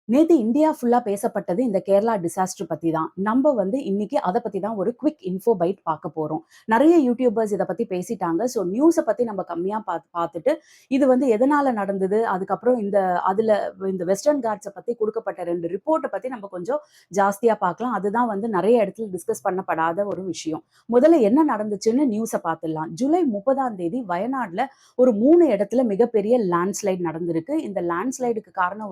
நேத்து இந்தியா ஃபுல்லா பேசப்பட்டது இந்த கேரளா டிசாஸ்டர் பத்தி தான். நம்ப இன்னைக்கு அத பத்தி தான் ஒரு குவிக் இன்ஃபோ பைட் பார்க்க போறோம். நெறைய யூடியூபர்ஸ் இத பத்தி பேசிட்டாங்க. ஸோ நியூஸ பத்தி நம்ம கம்மியா பார்த்துட்டு, இது எதனால நடந்தது? அதுக்கப்புறம் அதுல இந்த வெஸ்டர்ன் காட்ஸ பத்தி குடுக்கப்பட்ட 2 ரிப்போர்ட்ட பத்தி நம்ம கொஞ்சம் ஜாஸ்தியா பார்க்கலாம். அதுதான் நெறைய இடத்துல டிஸ்கஸ் பண்ணப்படாத ஒரு விஷயம். முதல்ல என்ன நடந்துச்சுன்னு நியூஸ பார்த்துடலாம். ஜூலை 30ஆம் தேதி வயநாட்ல ஒரு 3 இடத்துல மிகப்பெரிய லேண்ட்ஸ்லைட் நடந்திருக்கு. இந்த லேண்ட்ஸ்லைடுக்கு காரணம்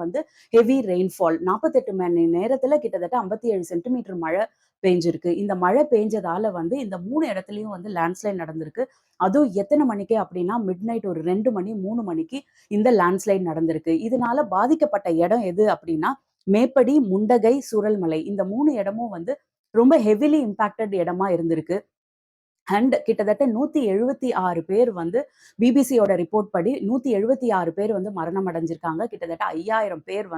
ஹெவி ரெயின்ஃபால் 48 மணி நேரத்துல கிட்டத்தட்ட 57 சென்டிமீட்டர் மழை பெஞ்சிருக்கு. இந்த மழை பெஞ்சதால இந்த 3 இடத்துலயும் லேண்ட்ஸ்லைட் நடந்திருக்கு. அதுவும் எத்தனை மணிக்கு அப்படின்னா, மிட்நைட் ஒரு 2 மணி, 3 மணிக்கு இந்த லேண்ட்ஸ்லைட் நடந்திருக்கு. இதனால பாதிக்கப்பட்ட இடம் எது அப்படின்னா, மேப்படி, முண்டகை, சூரல்மலை இந்த 3 இடமும் ரொம்ப ஹெவிலி இம்பாக்டட் இடமா இருந்திருக்கு. அண்ட் கிட்டத்தட்ட 176 பேர் பிபிசியோட ரிப்போர்ட் படி 176 பேர் மரணம் அடைஞ்சிருக்காங்க. கிட்டத்தட்ட 5000 பேர்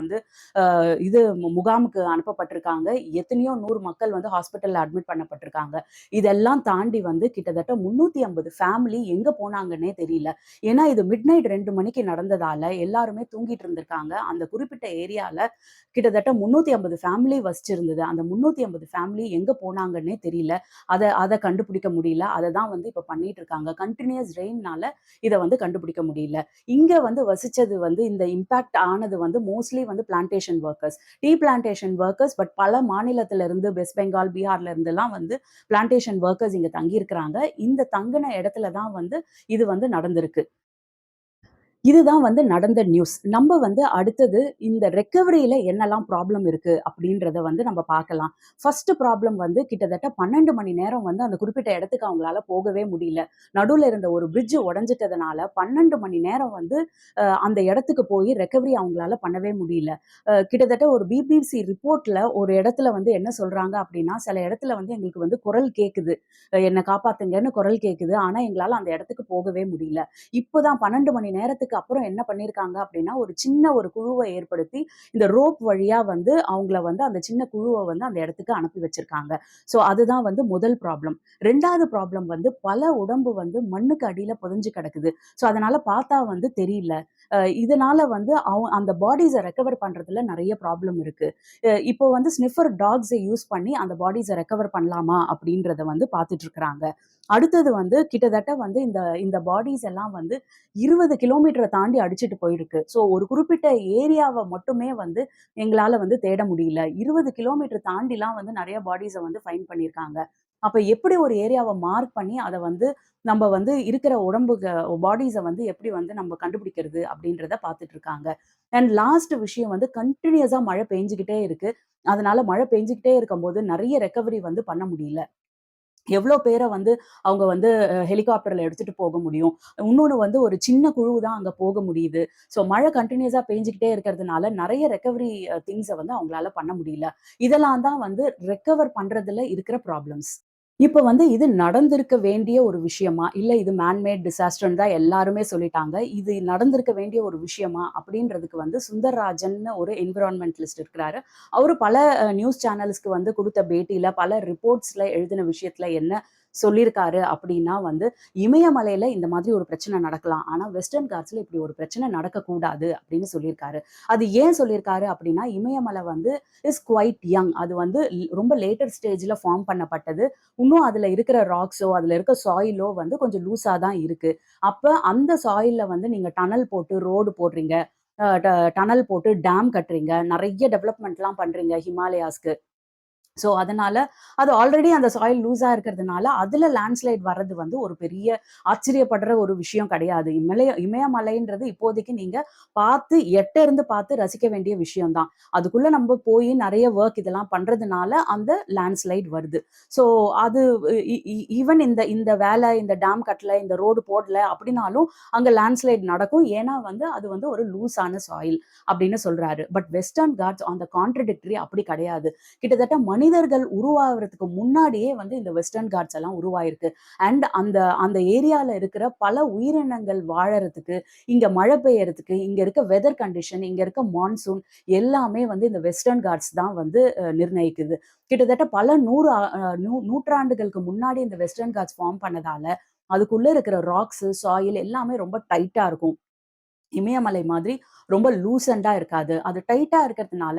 இது முகாமுக்கு அனுப்பப்பட்டிருக்காங்க. எத்தனையோ 100 மக்கள் ஹாஸ்பிட்டல்ல அட்மிட் பண்ணப்பட்டிருக்காங்க. இதெல்லாம் தாண்டி கிட்டத்தட்ட 350 ஃபேமிலி எங்க போனாங்கன்னே தெரியல. ஏன்னா இது மிட்நைட் 2 மணிக்கு நடந்ததால எல்லாருமே தூங்கிட்டு இருந்திருக்காங்க. அந்த குறிப்பிட்ட ஏரியால கிட்டத்தட்ட 350 ஃபேமிலி வசிச்சிருந்தது. அந்த 350 ஃபேமிலி எங்க போனாங்கன்னே தெரியல. அத அத கண்டுபிடிக்க முடியல. அத தான் இப்ப பண்ணிட்டு இருக்காங்க. கன்டினியூஸ் ரெயின்னால இத கண்டுபிடிக்க முடியல. இங்க வசிச்சது இந்த இம்பாக்ட் ஆனது mostly plantation workers. Tea plantation workers. But பல மாநிலத்தில இருந்து வெஸ்ட் பெங்கால், பீகார்ல இருந்துலாம் பிளான்டேஷன் வொர்க்கர்ஸ் இங்க தங்கி இருக்கிறாங்க. இந்த தங்குன இடத்துல தான் இது நடந்திருக்கு. இதுதான் நடந்த நியூஸ். நம்ம அடுத்தது இந்த ரெக்கவரியில என்னலாம் ப்ராப்ளம் இருக்கு அப்படின்றத நம்ம பார்க்கலாம். ஃபர்ஸ்ட் ப்ராப்ளம் கிட்டத்தட்ட 12 மணி நேரம் அந்த குறிப்பிட்ட இடத்துக்கு அவங்களால போகவே முடியல. நடுவுல இருந்த ஒரு பிரிட்ஜ் உடைஞ்சிட்டதுனால 12 மணி நேரம் அந்த இடத்துக்கு போய் ரெக்கவரி அவங்களால பண்ணவே முடியல. கிட்டத்தட்ட ஒரு பிபிசி ரிப்போர்ட்ல ஒரு இடத்துல என்ன சொல்றாங்க அப்படின்னா, சில இடத்துல எங்களுக்கு குரல் கேக்குது. என்ன காப்பாத்துங்கன்னு குரல் கேக்குது. ஆனா எங்களால அந்த இடத்துக்கு போகவே முடியல. இப்போதான் 12 மணி நேரத்துக்கு அப்புறம் என்ன பண்ணியிருக்காங்க அப்படின்னா, ஒரு சின்ன ஒரு குழுவ ஏற்படுத்தி, இந்த ரோப் வழியா அவங்கள அந்த சின்ன குழுவ அந்த இடத்துக்கு அனுப்பி வச்சிருக்காங்க. ஸோ அதுதான் முதல் ப்ராப்ளம். 2வது ப்ராப்ளம் பல உடம்பு மண்ணுக்கு அடியில புதைஞ்சு கிடக்குது. ஸோ அதனால பார்த்தா தெரியல. இதனால அந்த பாடிஸ ரெக்கவர் பண்றதுல நெறைய ப்ராப்ளம் இருக்கு. இப்போ ஸ்னிஃபர் டாக்ஸ யூஸ் பண்ணி அந்த பாடிஸ ரெக்கவர் பண்ணலாமா அப்படின்றத பார்த்துட்டு இருக்கிறாங்க. அடுத்தது கிட்டத்தட்ட இந்த இந்த பாடிஸ் எல்லாம் 20 கிலோமீட்டர தாண்டி அடிச்சுட்டு போயிருக்கு. ஸோ ஒரு குறிப்பிட்ட ஏரியாவ மட்டுமே எங்களால தேட முடியல. 20 கிலோமீட்டர் தாண்டிலாம் நெறைய பாடிஸ ஃபைண்ட் பண்ணியிருக்காங்க. அப்ப எப்படி ஒரு ஏரியாவ மார்க் பண்ணி அத நம்ம இருக்கிற உடம்புக்கு பாடிஸ எப்படி நம்ம கண்டுபிடிக்கிறது அப்படின்றத பார்த்துட்டு இருக்காங்க. அண்ட் லாஸ்ட் விஷயம் கன்டினியூஸா மழை பெஞ்சுகிட்டே இருக்கு. அதனால மழை பெஞ்சுகிட்டே இருக்கும்போது நெறைய ரெக்கவரி பண்ண முடியல. எவ்ளோ பேர அவங்க ஹெலிகாப்டர்ல எடுத்துட்டு போக முடியும். இன்னொன்னு ஒரு சின்ன குழு தான் அங்க போக முடியுது. ஸோ மழை கன்டினியூஸா பேஞ்சுகிட்டே இருக்கிறதுனால நெறைய ரெக்கவரி திங்ஸ அவங்களால பண்ண முடியல. இதெல்லாம் தான் ரெக்கவர் பண்றதுல இருக்கிற ப்ராப்ளம்ஸ். இப்ப இது நடந்திருக்க வேண்டிய ஒரு விஷயமா? இல்ல இது மேன் மேட் டிசாஸ்டர்ன்னு தான் எல்லாருமே சொல்லிட்டாங்க. இது நடந்திருக்க வேண்டிய ஒரு விஷயமா? அப்படின்றதுக்கு சுந்தர்ராஜன்னு ஒரு என்விரான்மென்டலிஸ்ட் இருக்கிறாரு. அவரு பல நியூஸ் சேனல்ஸ்க்கு குடுத்த பேட்டியில, பல ரிப்போர்ட்ஸ்ல எழுதின விஷயத்துல என்ன சொல்லியிருக்காரு அப்படின்னா இமயமலையில இந்த மாதிரி ஒரு பிரச்சனை நடக்கலாம். ஆனா வெஸ்டர்ன் காட்ஸ்ல இப்படி ஒரு பிரச்சனை நடக்கக்கூடாது அப்படின்னு சொல்லியிருக்காரு. அது ஏன் சொல்லியிருக்காரு அப்படின்னா, இமயமலை இஸ் குவைட் யங். அது ரொம்ப லேட்டர் ஸ்டேஜ்ல ஃபார்ம் பண்ணப்பட்டது. இன்னும் அதுல இருக்கிற ராக்ஸோ, அதுல இருக்க சாயிலோ கொஞ்சம் லூஸா தான் இருக்கு. அப்ப அந்த சாயில்ல நீங்க டனல் போட்டு ரோடு போடுறீங்க. அ ட டனல் போட்டு டேம் கட்டுறீங்க. நெறைய டெவலப்மெண்ட்லாம் பண்றீங்க ஹிமாலயாஸ்க்கு. ஸோ அதனால அது ஆல்ரெடி அந்த சாயில் லூஸா இருக்கிறதுனால, அதுல லேண்ட்ஸ்லைட் வர்றது ஒரு பெரிய ஆச்சரியப்படுற ஒரு விஷயம் கிடையாது. இமயமலைன்றது இப்போதைக்கு நீங்க எட்ட இருந்து பார்த்து ரசிக்க வேண்டிய விஷயம் தான். அதுக்குள்ள நம்ம போய் நெறைய வொர்க் இதெல்லாம் பண்றதுனால அந்த லேண்ட்ஸ்லைட் வருது. ஸோ அது ஈவன் இந்த இந்த வேலை, இந்த டேம் கட்டல, இந்த ரோடு போடல அப்படின்னாலும் அங்க லேண்ட்ஸ்லைட் நடக்கும். ஏன்னா அது ஒரு லூஸான சாயில் அப்படின்னு சொல்றாரு. But Western Ghats on the contradictory அப்படி கிடையாது. கிட்டத்தட்ட மனிதர்கள் உருவாகுறதுக்கு முன்னாடியே இந்த வெஸ்டர்ன் காட்ஸ் எல்லாம் உருவாயிருக்கு. அண்ட் அந்த அந்த ஏரியால இருக்கிற பல உயிரினங்கள் வாழறதுக்கு, இங்க மழை பெய்யறதுக்கு, இங்க இருக்க வெதர் கண்டிஷன், இங்க இருக்க மான்சூன் எல்லாமே இந்த வெஸ்டர்ன் காட்ஸ் தான் நிர்ணயிக்குது. கிட்டத்தட்ட பல நூற்றாண்டுகளுக்கு முன்னாடி இந்த வெஸ்டர்ன் காட்ஸ் ஃபார்ம் பண்ணதால, அதுக்குள்ள இருக்கிற ராக்ஸ், சாயில் எல்லாமே ரொம்ப டைட்டா இருக்கும். இமயமலை மாதிரி ரொம்ப லூசண்டா இருக்காது. அது டைட்டா இருக்கிறதுனால,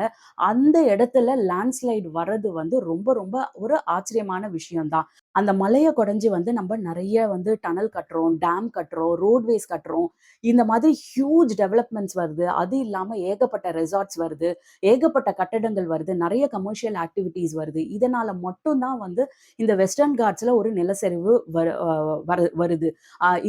அந்த இடத்துல லேண்ட்ஸ்லைட் வர்றது வந்து ரொம்ப ரொம்ப ஒரு ஆச்சரியமான விஷயம் தான். அந்த மலைய கொடைஞ்சு வந்து நம்ம நெறைய வந்து டனல் கட்டுறோம், டேம் கட்டுறோம், ரோட்வேஸ் கட்டுறோம். இந்த மாதிரி ஹியூஜ் டெவலப்மெண்ட்ஸ் வருது. அது இல்லாம ஏகப்பட்ட ரெசார்ட்ஸ் வருது. ஏகப்பட்ட கட்டடங்கள் வருது. நெறைய கமர்ஷியல் ஆக்டிவிட்டீஸ் வருது. இதனால மட்டும் தான் வந்து இந்த வெஸ்டர்ன் காட்ஸ்ல ஒரு நிலச்சரிவு வருது.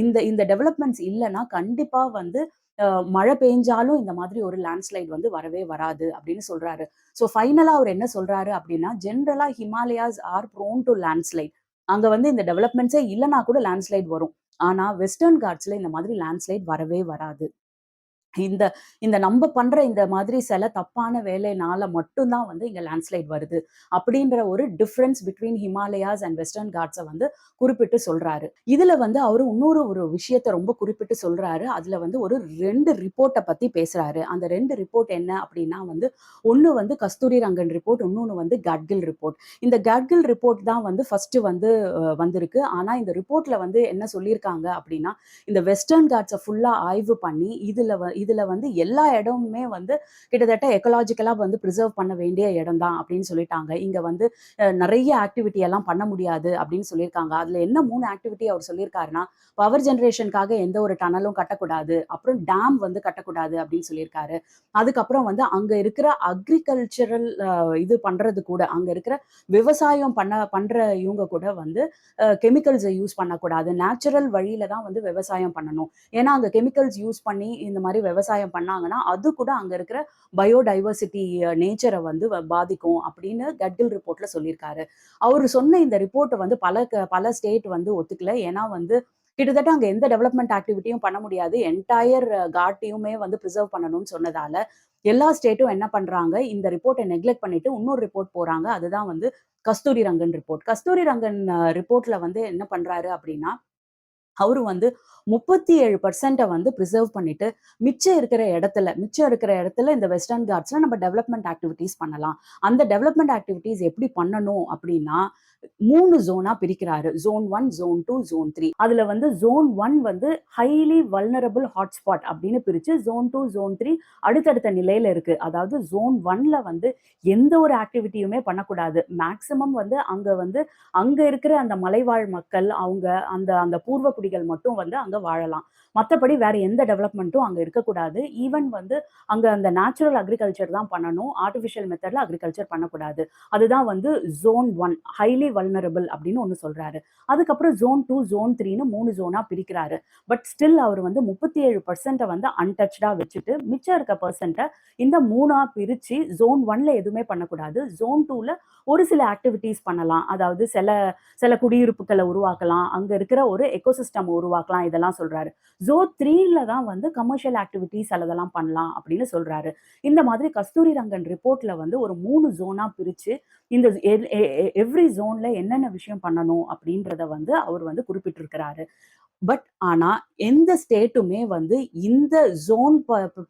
இந்த இந்த டெவலப்மெண்ட்ஸ் இல்லன்னா கண்டிப்பா வந்து அ மழை பெய்ஞ்சாலும் இந்த மாதிரி ஒரு லேண்ட்ஸ்லைட் வந்து வரவே வராது அப்படின்னு சொல்றாரு. ஸோ ஃபைனலா அவர் என்ன சொல்றாரு அப்படின்னா, ஜெனரலா Himalayas are prone to landslide. அங்க வந்து இந்த டெவலப்மெண்ட்ஸே இல்லன்னா கூட லேண்ட்ஸ்லைட் வரும். ஆனா வெஸ்டர்ன் காட்ஸ்ல இந்த மாதிரி லேண்ட்ஸ்லைட் வரவே வராது. இந்த இந்த நம்ப பண்ற இந்த மாதிரி சில தப்பான வேலைனால மட்டும் தான் வந்து இங்க லேண்ட்ஸ்லைட் வருது. அப்படின்ற ஒரு difference between Himalayas and Western Ghats வந்து குறிப்பிட்டு சொல்றாரு. இதுல வந்து அவரு இன்னொரு ஒரு விஷயத்த ரொம்ப குறிப்பிட்டு சொல்றாரு. அதுல வந்து ஒரு 2 ரிப்போர்ட்ட பத்தி பேசுறாரு. அந்த 2 ரிப்போர்ட் என்ன அப்படின்னா வந்து, ஒண்ணு வந்து கஸ்தூரி ரங்கன் ரிப்போர்ட், இன்னொன்னு வந்து காட்கில் ரிப்போர்ட். இந்த காட்கில் ரிப்போர்ட் தான் வந்து ஃபர்ஸ்ட் வந்து வந்திருக்கு. ஆனா இந்த ரிப்போர்ட்ல வந்து என்ன சொல்லியிருக்காங்க அப்படின்னா, இந்த வெஸ்டர்ன் காட்ஸ ஃபுல்லா ஆய்வு பண்ணி, இதுல வந்து எல்லா இடமுமே வந்து கிட்டத்தட்ட எக்கலாஜிக்கலா வந்து பிரிசர்வ் பண்ண வேண்டிய இடம் தான் அப்படின்னு சொல்லிட்டாங்க. இங்க வந்து நெறைய ஆக்டிவிட்டி எல்லாம் பண்ண முடியாது அப்படின்னு சொல்லியிருக்காங்க. அதுல என்ன 3 ஆக்டிவிட்டி அவர் சொல்லியிருக்காருன்னா, பவர் ஜெனரேஷனுக்காக எந்த ஒரு டனலும் கட்டக்கூடாது. அப்புறம் டேம் வந்து கட்டக்கூடாது அப்படின்னு சொல்லியிருக்காரு. அதுக்கப்புறம் வந்து அங்க இருக்கிற அக்ரிகல்ச்சரல் இது பண்றது கூட, அங்க இருக்கிற விவசாயம் பண்ற இவங்க கூட வந்து கெமிக்கல்ஸ யூஸ் பண்ணக்கூடாது. நேச்சுரல் வழியில தான் வந்து விவசாயம் பண்ணணும். ஏன்னா, அங்க கெமிக்கல்ஸ் யூஸ் பண்ணி இந்த மாரி விவசாயம் பண்ணாங்கன்னா, அது கூட அங்க இருக்கிற பயோடைவர்சிட்டி நேச்சர வந்து பாதிக்கும் அப்படின்னு கட்கில் ரிப்போர்ட்ல சொல்லியிருக்காரு. அவரு சொன்ன இந்த ரிப்போர்ட்ட வந்து பல ஸ்டேட் வந்து ஒத்துக்கல. ஏன்னா வந்து கிட்டத்தட்ட அங்க எந்த டெவலப்மெண்ட் ஆக்டிவிட்டியும் பண்ண முடியாது. என்டயர் காட்டையுமே வந்து பிரிசர்வ் பண்ணணும்னு சொன்னதால, எல்லா ஸ்டேட்டும் என்ன பண்றாங்க, இந்த ரிப்போர்ட்ட நெக்லெக்ட் பண்ணிட்டு இன்னொரு ரிப்போர்ட் போறாங்க. அதுதான் வந்து கஸ்தூரி ரங்கன் ரிப்போர்ட். கஸ்தூரி ரங்கன் ரிப்போர்ட்ல வந்து என்ன பண்றாரு அப்படின்னா, அவரு வந்து 37% வந்து பிரிசர்வ் பண்ணிட்டு, மிச்சம் இருக்கிற இடத்துல இந்த வெஸ்டர்ன் காட்ஸ்ல நம்ம டெவலப்மெண்ட் ஆக்டிவிட்டீஸ் பண்ணலாம். அந்த டெவலப்மெண்ட் ஆக்டிவிட்டீஸ் எப்படி பண்ணணும் அப்படின்னா, 3 ஜோனா பிரிக்கிறாரு. Zone 1, zone 2, zone 3. அதுல வந்து ஜோன் 1 வந்து ஹைலி வல்னரபிள் ஹாட்ஸ்பாட் அப்படின்னு பிரிச்சு, ஜோன் 2, ஜோன் 3 அடுத்தடுத்த நிலையில இருக்கு. அதாவது ஜோன் 1ல வந்து எந்த ஒரு ஆக்டிவிட்டியுமே பண்ணக்கூடாது. மேக்ஸிமம் வந்து அங்க இருக்கிற அந்த மலைவாழ் மக்கள், அவங்க அந்த அந்த பூர்வ குடிகள் மட்டும் வந்து அங்க வாழலாம். மத்தபடி வேற எந்த டெவலப்மெண்ட்டும் அங்க இருக்கக்கூடாது. ஈவன் வந்து அங்க அந்த நேச்சுரல் அக்ரிகல்ச்சர் தான் பண்ணணும். ஆர்டிபிஷியல் மெத்தட்ல அக்ரிகல்ச்சர் பண்ணக்கூடாது. அதுதான் வந்து ஜோன் 1 ஹைலி வல்னரபிள் அப்படின்னு ஒண்ணு சொல்றாரு. அதுக்கப்புறம் ஜோன் 2, ஜோன் 3ன்னு 3 ஜோனா பிரிக்கிறாரு. பட் ஸ்டில் அவர் வந்து 37% வந்து அன்டச்டா வச்சுட்டு, மிச்சம் இருக்க பெர்சன்ட்ட இந்த 3ஆ பிரிச்சு ஜோன் 1ல எதுவுமே பண்ணக்கூடாது. ஜோன் 2ல ஒரு சில ஆக்டிவிட்டீஸ் பண்ணலாம். அதாவது சில சில குடியிருப்புகள உருவாக்கலாம். அங்க இருக்கிற ஒரு எக்கோசிஸ்டம் உருவாக்கலாம். இதெல்லாம் சொல்றாரு. ஜோன் 3ல தான் வந்து கமர்ஷியல் ஆக்டிவிட்டீஸ் சிலதெல்லாம் பண்ணலாம் அப்படின்னு சொல்றாரு. இந்த மாதிரி கஸ்தூரி ரங்கன் ரிப்போர்ட்ல வந்து ஒரு 3 ஜோனா பிரிச்சு, இந்த எவ்ரி ஜோன்ல என்னென்ன விஷயம் பண்ணணும் அப்படின்றத வந்து அவர் வந்து குறிப்பிட்டிருக்கிறாரு. ஆனா எந்த ஸ்டேட்டுமே வந்து இந்த ஜோன்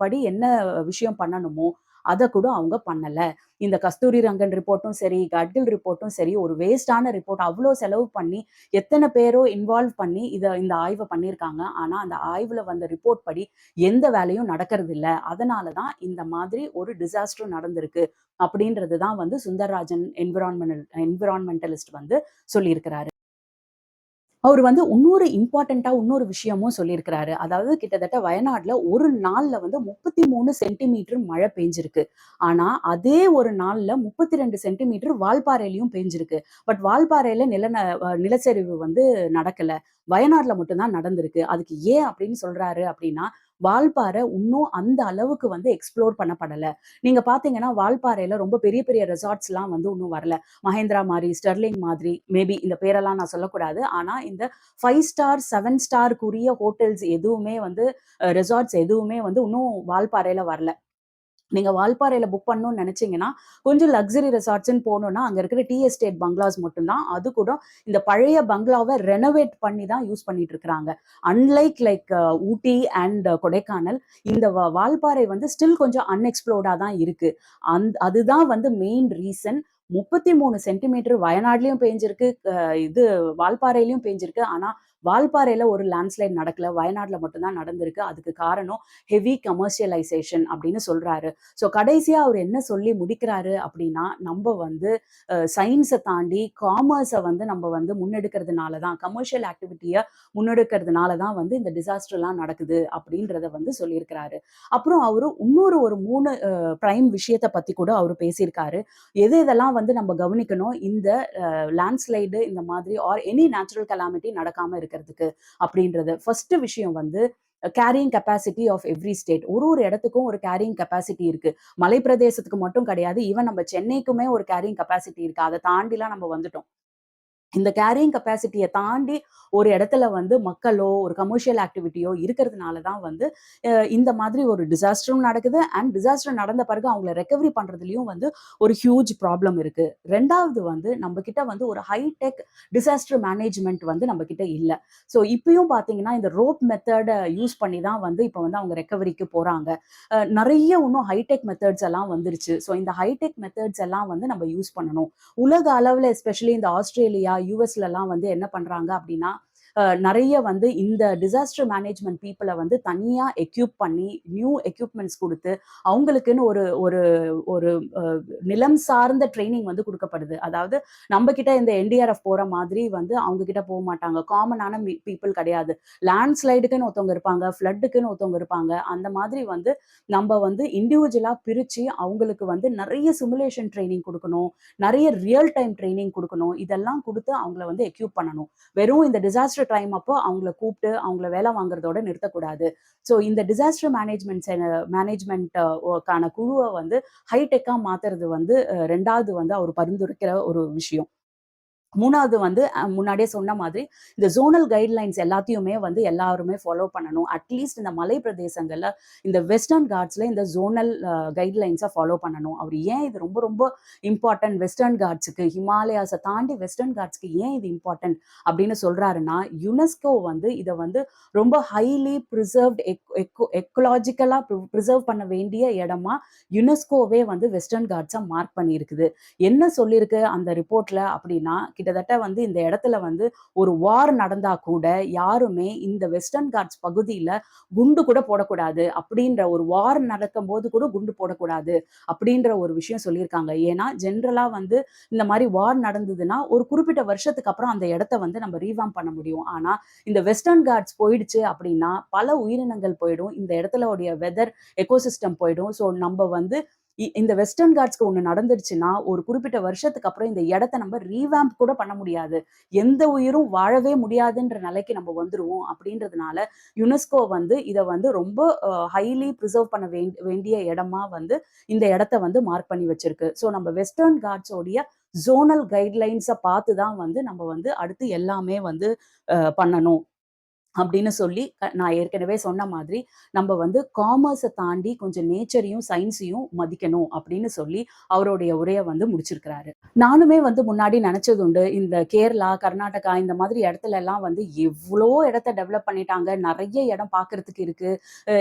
படி என்ன விஷயம் பண்ணணுமோ, அத கூட அவங்க பண்ணல. இந்த கஸ்தூரி ரங்கன் ரிப்போர்ட்டும் சரி, கட்கில் ரிப்போர்ட்டும் சரி, ஒரு வேஸ்ட்டான ரிப்போர்ட். அவ்ளோ செலவு பண்ணி, எத்தன பேரோ இன்வால்வ் பண்ணி இந்த ஆய்வ பண்ணியிருக்காங்க. ஆனா, அந்த ஆய்வுல வந்த ரிப்போர்ட் படி எந்த வேலையும் நடக்கறதில்ல. அதனால தான் இந்த மாதிரி ஒரு டிசாஸ்டரும் நடந்திருக்கு. அப்படின்றது தான் வந்து சுந்தர்ராஜன் என்விரான்மென்டலிஸ்ட் வந்து சொல்லியிருக்கிறாரு. அவரு வந்து இன்னொரு விஷயமும் சொல்லியிருக்கிறாரு. அதாவது கிட்டத்தட்ட வயநாட்ல ஒரு நாள்ல வந்து 33 சென்டிமீட்டர் மழை பெய்ஞ்சிருக்கு. ஆனா, அதே ஒரு நாள்ல 32 சென்டிமீட்டர் வால்பாறையிலயும் பெய்ஞ்சிருக்கு. வால்பாறையில நிலச்சரிவு வந்து நடக்கல. வயநாட்ல மட்டும் தான் நடந்திருக்கு. அதுக்கு ஏன் அப்படின்னு சொல்றாரு அப்படின்னா, வால்பாறை இன்னும் அந்த அளவுக்கு வந்து எக்ஸ்ப்ளோர் பண்ணப்படல. நீங்க பார்த்தீங்கன்னா, வால்பாறையில ரொம்ப பெரிய பெரிய ரெசார்ட்ஸ்லாம் வந்து இன்னும் வரல. மஹேந்திரா மாரி, ஸ்டெர்லிங் மாதிரி மேபி இந்த பேரெல்லாம் நான் சொல்லக்கூடாது. ஆனா இந்த 5 ஸ்டார், 7 ஸ்டாருக்குரிய ஹோட்டல்ஸ் எதுவுமே வந்து ரெசார்ட்ஸ் எதுவுமே வந்து இன்னும் வால்பாறையில வரல. நீங்க வால்பாறையில புக் பண்ணணும்னு நெனச்சீங்கன்னா, கொஞ்சம் லக்ஸரி ரெசார்ட்ஸ்ன்னு போனோம்னா, அங்க இருக்கிற டீ எஸ்டேட் பங்களாஸ் மட்டும் தான். அது கூட இந்த பழைய பங்களாவ ரெனோவேட் பண்ணி தான் யூஸ் பண்ணிட்டு இருக்கிறாங்க. லைக் ஊட்டி அண்ட் கொடைக்கானல், இந்த வால்பாறை வந்து ஸ்டில் கொஞ்சம் அன்எக்ஸ்ப்ளோர்டா தான் இருக்கு. அதுதான் வந்து மெயின் ரீசன். 33 சென்டிமீட்டர் வயநாட்லயும் பேஞ்சிருக்கு. இது வால்பாறையிலயும் பேஞ்சிருக்கு. ஆனா வால்பாறையில ஒரு லேண்ட்ஸ்லைட் நடக்கல. வயநாட்ல மட்டும் தான் நடந்திருக்கு. அதுக்கு காரணம் ஹெவி கமர்ஷியலைசேஷன் அப்படின்னு சொல்றாரு. ஸோ கடைசியா அவர் என்ன சொல்லி முடிக்கிறாரு அப்படின்னா, நம்ப வந்து சயின்ஸ தாண்டி காமர்ஸ வந்து நம்ம வந்து முன்னெடுக்கிறதுனால தான், கமர்ஷியல் ஆக்டிவிட்டிய முன்னெடுக்கிறதுனால தான் வந்து இந்த டிசாஸ்டர்லாம் நடக்குது அப்படின்றத வந்து சொல்லியிருக்கிறாரு. அப்புறம் அவரு இன்னொரு ஒரு 3 பிரைம் விஷயத்த பத்தி கூட அவரு பேசியிருக்காரு. எது எதெல்லாம் வந்து நம்ம கவனிக்கணும் இந்த லேண்ட்ஸ்லைடு இந்த மாதிரி ஆர் எனி நேச்சுரல் கலாமிட்டி நடக்காம இருக்கிறதுக்கு அப்படின்றது. ஃபர்ஸ்ட் விஷயம் வந்து carrying capacity of every state. ஒரு ஒரு இடத்துக்கும் ஒரு கேரியிங் கெப்பாசிட்டி இருக்கு. மலை பிரதேசத்துக்கு மட்டும் கிடையாது. ஈவன் நம்ம சென்னைக்குமே ஒரு கேரியிங் கெப்பாசிட்டி இருக்கு. அத தாண்டிலாம் நம்ம வந்துட்டோம். இந்த கேரியிங் கெப்பாசிட்டிய தாண்டி ஒரு இடத்துல வந்து மக்களோ, ஒரு கமர்ஷியல் ஆக்டிவிட்டியோ இருக்கிறதுனால தான் வந்து இந்த மாதிரி ஒரு டிசாஸ்டரும் நடக்குது. அண்ட் டிசாஸ்டர் நடந்த பிறகு அவங்கள ரெக்கவரி பண்றதுலயும் வந்து ஒரு ஹியூஜ் ப்ராப்ளம் இருக்கு. 2வது வந்து நம்ம கிட்ட வந்து ஒரு ஹைடெக் டிசாஸ்டர் மேனேஜ்மென்ட் வந்து நம்ம கிட்ட இல்ல. ஸோ இப்பயும் பார்த்தீங்கன்னா, இந்த ரோப் மெத்தட யூஸ் பண்ணி தான் வந்து இப்ப வந்து அவங்க ரெக்கவரிக்கு போறாங்க. நெறைய இன்னும் ஹைடெக் மெத்தட்ஸ் எல்லாம் வந்துருச்சு. ஸோ இந்த ஹைடெக் மெத்தட்ஸ் எல்லாம் வந்து நம்ம யூஸ் பண்ணணும். உலக அளவுல எஸ்பெஷலி இந்த ஆஸ்திரேலியா, யுஎஸ்லலாம் வந்து என்ன பண்றாங்க அப்படின்னா, நெறைய வந்து இந்த டிசாஸ்டர் மேனேஜ்மென்ட் பீப்பிள வந்து தனியா எக்யூப் பண்ணி, நியூ எக்யூப்மென்ட்ஸ் குடுத்து, அவங்களுக்குன்னு ஒரு ஒரு ஒரு அ நிலம் சார்ந்த ட்ரெய்னிங் வந்து குடுக்கப்படுது. அதாவது நம்ம கிட்ட இந்த என்டிஆர்எஃப் போற மாதிரி வந்து அவங்க கிட்ட போமாட்டாங்க. காமனான பீப்பிள் கிடையாது. லேண்ட்ஸ்லைடுக்குன்னு ஒருத்தவங்க இருப்பாங்க, ஃப்ளட்டுக்குன்னு ஒருத்தவங்க இருப்பாங்க. அந்த மாதிரி வந்து நம்ப வந்து இண்டிவிஜுவலா பிரிச்சு அவங்களுக்கு வந்து நெறைய சிமுலேஷன் ட்ரெய்னிங் குடுக்கணும். நெறைய ரியல் டைம் ட்ரெய்னிங் குடுக்கணும். இதெல்லாம் குடுத்து அவங்கள வந்து எக்யூப் பண்ணணும். வெறும் இந்த டிசாஸ்டர் டைம் அப்போ அவங்கள கூப்பிட்டு அவங்கள வேலை வாங்குறதோட நிறுத்தக்கூடாது. ஸோ இந்த டிசாஸ்டர் மேனேஜ்மென்ட் க்கான குழுவ வந்து ஹைடெக்கா மாத்துறது வந்து 2வது வந்து அவர் பரிந்துரைக்கிற ஒரு விஷயம். 3வது வந்து முன்னாடியே சொன்ன மாதிரி, இந்த ஜோனல் கைட்லைன்ஸ் எல்லாத்தையுமே வந்து எல்லாருமே ஃபாலோ பண்ணணும். அட்லீஸ்ட் இந்த மலை பிரதேசங்கள்ல, இந்த வெஸ்டர்ன் காட்ஸ்ல இந்த ஜோனல் கைட்லைன்ஸ ஃபாலோ பண்ணணும். அவரு ஏன் இது ரொம்ப ரொம்ப இம்பார்ட்டன்ட் வெஸ்டர்ன் காட்ஸ்க்கு, ஹிமாலயாஸ தாண்டி வெஸ்டர்ன் காட்ஸ்க்கு ஏன் இது இம்பார்ட்டன்ட் அப்படின்னு சொல்றாருன்னா, யுனெஸ்கோ வந்து இத வந்து ரொம்ப ஹைலி பிரிசர்வ்ட் எக்கலாஜிக்கலா பிரிசர்வ் பண்ண வேண்டிய இடமா யுனெஸ்கோவே வந்து வெஸ்டர்ன் காட்ஸ மார்க் பண்ணியிருக்குது. என்ன சொல்லியிருக்கு அந்த ரிப்போர்ட்ல அப்படின்னா, கிட்டத்தட்ட வந்து இந்த இடத்துல வந்து ஒரு வார் நடந்தா கூட யாருமே இந்த வெஸ்டர்ன் காட்ஸ் பகுதியில குண்டு கூட போடக்கூடாது. அப்படின்ற ஒரு வார் நடக்கும்போது கூட குண்டு போடக்கூடாது. அப்படின்ற ஒரு விஷயம் சொல்லியிருக்காங்க. ஏன்னா, ஜெனரலா வந்து இந்த மாரி வார் நடந்ததுன்னா, ஒரு குறிப்பிட்ட வருஷத்துக்கு அப்புறம் அந்த இடத்த வந்து நம்ம ரீவாம்ப் பண்ண முடியும். ஆனா, இந்த வெஸ்டர்ன் காட்ஸ் போயிடுச்சு அப்படின்னா, பல உயிரினங்கள் போயிடும். இந்த இடத்துல உடைய வெதர் எக்கோசிஸ்டம் போயிடும். ஸோ, நம்ப வந்து இந்த வெஸ்டர்ன் காட்ஸ்க்கு ஒண்ணு நடந்துருச்சுன்னா, ஒரு குறிப்பிட்ட வருஷத்துக்கு அப்புறம் இந்த இடத்த நம்ம ரீவாம்ப் கூட பண்ண முடியாது. எந்த உயிரும் வாழவே முடியாதுன்ற நிலைக்கு நம்ம வந்துருவோம். அப்படின்றதுனால, யுனெஸ்கோ வந்து இத வந்து ரொம்ப ஹைலி பிரிசர்வ் பண்ண வேண்டிய இடமா வந்து இந்த இடத்த வந்து மார்க் பண்ணி வச்சிருக்கு. ஸோ நம்ம வெஸ்டர்ன் காட்ஸ் உடைய ஜோனல் கைட்லைன்ஸ பார்த்து தான் வந்து நம்ம வந்து அடுத்து எல்லாமே வந்து பண்ணணும். அப்படின்னு சொல்லி நான் ஏற்கனவே சொன்ன மாதிரி, நம்ம வந்து காமர்ஸ தாண்டி கொஞ்சம் நேச்சரையும், சயின்ஸையும் மதிக்கணும் அப்படின்னு சொல்லி அவருடைய உரைய வந்து முடிச்சிருக்கிறாரு. நானுமே வந்து முன்னாடி நெனச்சது உண்டு. இந்த கேரளா, கர்நாடகா இந்த மாதிரி இடத்துலலாம் வந்து எவ்ளோ இடத்த டெவலப் பண்ணிட்டாங்க. நெறைய இடம் பார்க்கறதுக்கு இருக்கு.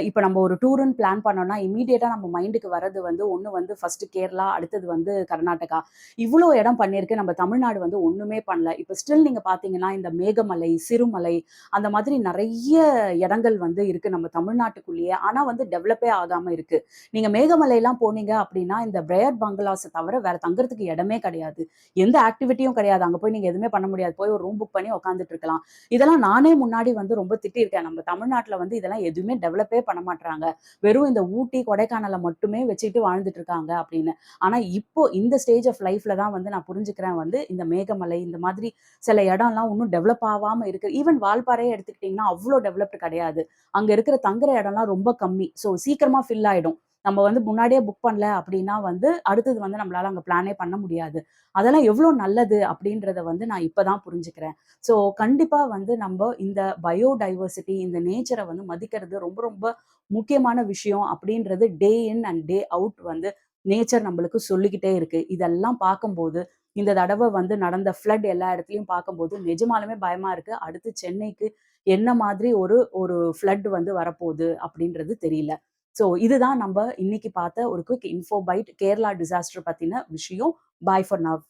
இப்ப நம்ம ஒரு டூருன்னு பிளான் பண்ணோம்னா, இம்மீடியட்டா நம்ம மைண்டுக்கு வர்றது வந்து ஒண்ணு வந்து ஃபர்ஸ்ட் கேரளா, அடுத்தது வந்து கர்நாடகா. இவ்ளோ இடம் பண்ணியிருக்கு. நம்ம தமிழ்நாடு வந்து ஒண்ணுமே பண்ணல. இப்ப ஸ்டில் நீங்க பார்த்தீங்கன்னா, இந்த மேகமலை, சிறுமலை அந்த மாதிரி நெறைய இடங்கள் வந்து இருக்கு நம்ம தமிழ்நாட்டுக்குள்ளேயே. ஆனா வந்து டெவலப்பே ஆகாம இருக்கு. நீங்க மேகமலைலாம் போனீங்க அப்படின்னா, இந்த பிரயர் பங்களாஸ தவிர வேற தங்குறதுக்கு இடமே கிடையாது. எந்த ஆக்டிவிட்டியும் கிடையாது. அங்க போய் நீங்க எதுவுமே பண்ண முடியாது. போய் ஒரு ரூம் புக் பண்ணி உட்கார்ந்துட்டு இருக்கலாம். இதெல்லாம் நானே முன்னாடி வந்து ரொம்ப திட்டியிருக்கேன். நம்ம தமிழ்நாட்டுல வந்து இதெல்லாம் எதுவுமே டெவலப்பே பண்ண மாட்றாங்க. வெறும் இந்த ஊட்டி, கொடைக்கானல மட்டுமே வச்சுட்டு வாழ்ந்துட்டு இருக்காங்க அப்படின்னு. ஆனா இப்போ இந்த ஸ்டேஜ் ஆஃப் லைஃப்ல தான் வந்து நான் புரிஞ்சுக்கிறேன் வந்து இந்த மேகமலை இந்த மாதிரி சில இடம்லாம் இன்னும் டெவலப் ஆவாம இருக்கு. ஈவன் வால்பாறையே எடுத்துக்கிட்டீங்கன்னா, அவ்ளோ டெவலப்டு கிடையாது. அங்க இருக்கிற தங்குற இடம்லாம் ரொம்ப கம்மி. ஸோ சீக்கிரமா ஃபில் ஆயிடும். நம்ம வந்து முன்னாடியே புக் பண்ணல அப்படின்னா வந்து, அடுத்தது வந்து நம்மளால அங்க பிளானே பண்ண முடியாது. அதெல்லாம் எவ்ளோ நல்லது அப்படின்றத வந்து நான் இப்ப தான் புரிஞ்சுக்கிறேன். ஸோ கண்டிப்பா வந்து நம்ப இந்த பயோடைவர்சிட்டி, இந்த நேச்சர வந்து மதிக்கிறது ரொம்ப ரொம்ப முக்கியமான விஷயம் அப்படின்றது டே இன் அண்ட் டே அவுட் வந்து நேச்சர் நம்மளுக்கு சொல்லிக்கிட்டே இருக்கு. இதெல்லாம் பார்க்கும்போது இந்த தடவ வந்து நடந்த ஃப்ளட் எல்லா இடத்துலயும் பார்க்கும்போது நிஜமாலுமே பயமா இருக்கு. அடுத்து சென்னைக்கு என்ன மாதிரி ஒரு ஒரு ஃப்ளட் வந்து வரப்போது அப்படின்றது தெரியல. ஸோ இதுதான் நம்ப இன்னைக்கு பார்த்த ஒரு quick info byte Kerala disaster பத்தின விஷயம். பாய் ஃபார் நவ்.